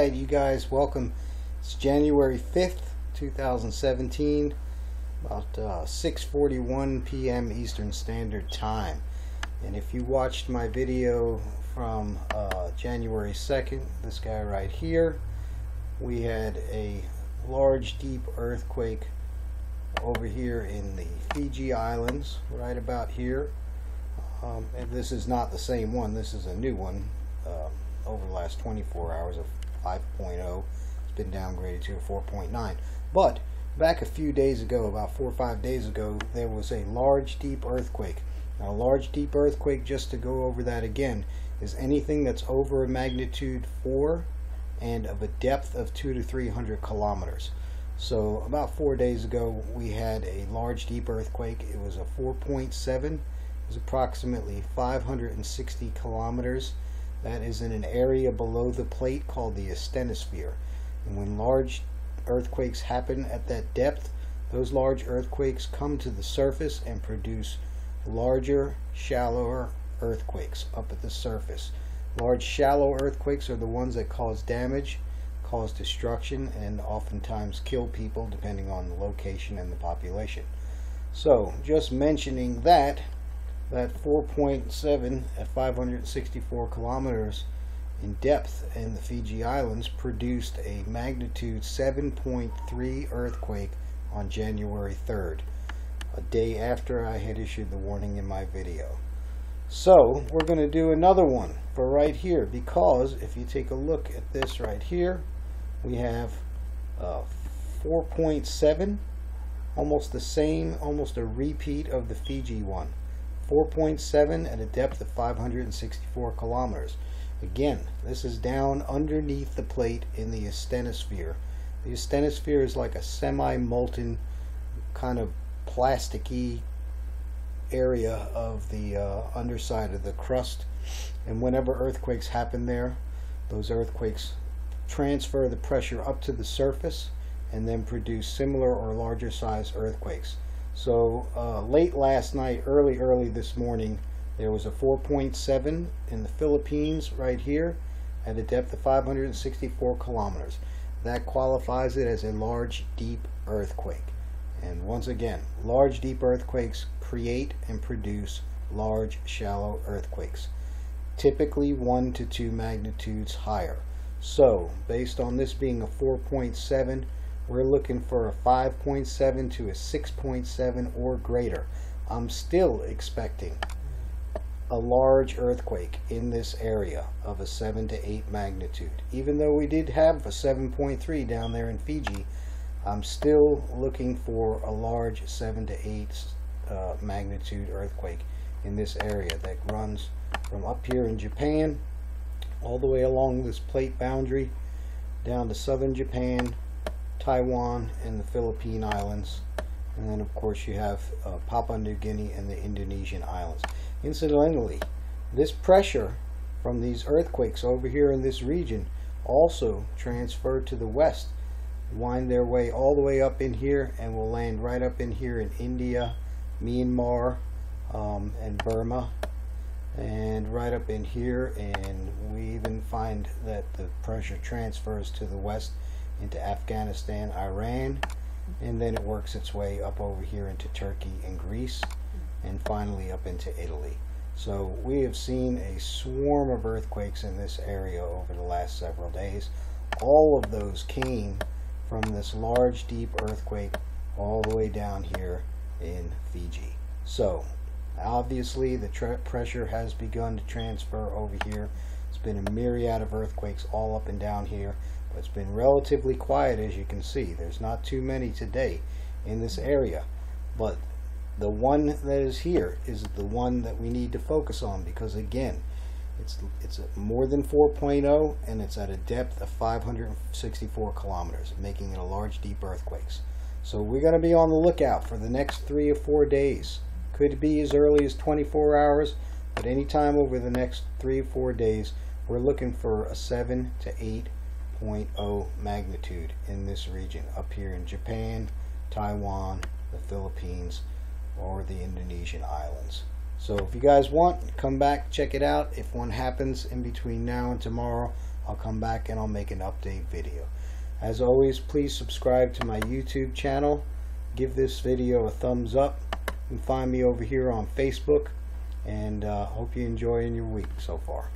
Alright, you guys, welcome. It's January 5th, 2017, about 6:41 p.m. Eastern Standard Time. And if you watched my video from January 2nd, this guy right here, we had a large, deep earthquake over here in the Fiji Islands, right about here. And this is not the same one, this is a new one. Over the last 24 hours of 5.0, it's been downgraded to a 4.9. But back a few days ago, about 4 or 5 days ago, there was a large deep earthquake. Now, a large deep earthquake, just to go over that again, is anything that's over a magnitude 4 and of a depth of 200 to 300 kilometers. So about 4 days ago, we had a large deep earthquake. It was a 4.7. It was approximately 560 kilometers. That is in an area below the plate called the asthenosphere. And when large earthquakes happen at that depth, those large earthquakes come to the surface and produce larger, shallower earthquakes up at the surface. Large, shallow earthquakes are the ones that cause damage, cause destruction, and oftentimes kill people depending on the location and the population. So, just mentioning that 4.7 at 564 kilometers in depth in the Fiji Islands produced a magnitude 7.3 earthquake on January 3rd, a day after I had issued the warning in my video. So we're going to do another one for right here, because if you take a look at this right here, we have 4.7, almost the same, almost a repeat of the Fiji one. 4.7 at a depth of 564 kilometers. Again, this is down underneath the plate in the asthenosphere. The asthenosphere is like a semi-molten kind of plasticky area of the underside of the crust, and whenever earthquakes happen there, those earthquakes transfer the pressure up to the surface and then produce similar or larger size earthquakes. So late last night, early this morning, there was a 4.7 in the Philippines right here at a depth of 564 kilometers. That qualifies it as a large deep earthquake. And once again, large deep earthquakes create and produce large shallow earthquakes, typically 1 to 2 magnitudes higher. So based on this being a 4.7, we're looking for a 5.7 to a 6.7 or greater. I'm still expecting a large earthquake in this area of a 7 to 8 magnitude. Even though we did have a 7.3 down there in Fiji, I'm still looking for a large 7 to 8 magnitude earthquake in this area that runs from up here in Japan all the way along this plate boundary down to southern Japan, Taiwan, and the Philippine Islands, and then of course you have Papua New Guinea and the Indonesian islands. Incidentally, this pressure from these earthquakes over here in this region also transferred to the west, wind their way all the way up in here, and will land right up in here in India, Myanmar, and Burma, and right up in here, and we even find that the pressure transfers to the west into Afghanistan, Iran, and then it works its way up over here into Turkey and Greece, and finally up into Italy. So we have seen a swarm of earthquakes in this area over the last several days. All of those came from this large deep earthquake all the way down here in Fiji. So obviously the pressure has begun to transfer over here. It's been a myriad of earthquakes all up and down here. It's been relatively quiet, as you can see. There's not too many today in this area, but the one that is here is the one that we need to focus on, because again, it's more than 4.0 and it's at a depth of 564 kilometers, making it a large deep earthquakes. So we're going to be on the lookout for the next 3 or 4 days. Could be as early as 24 hours, but anytime over the next 3 or 4 days, we're looking for a 7 to 8.0 magnitude in this region up here in Japan, Taiwan, the Philippines, or the Indonesian islands. So if you guys want, come back, check it out. If one happens in between now and tomorrow, I'll come back and I'll make an update video. As always, please subscribe to my YouTube channel. Give this video a thumbs up. You can find me over here on Facebook, and hope you're enjoying your week so far.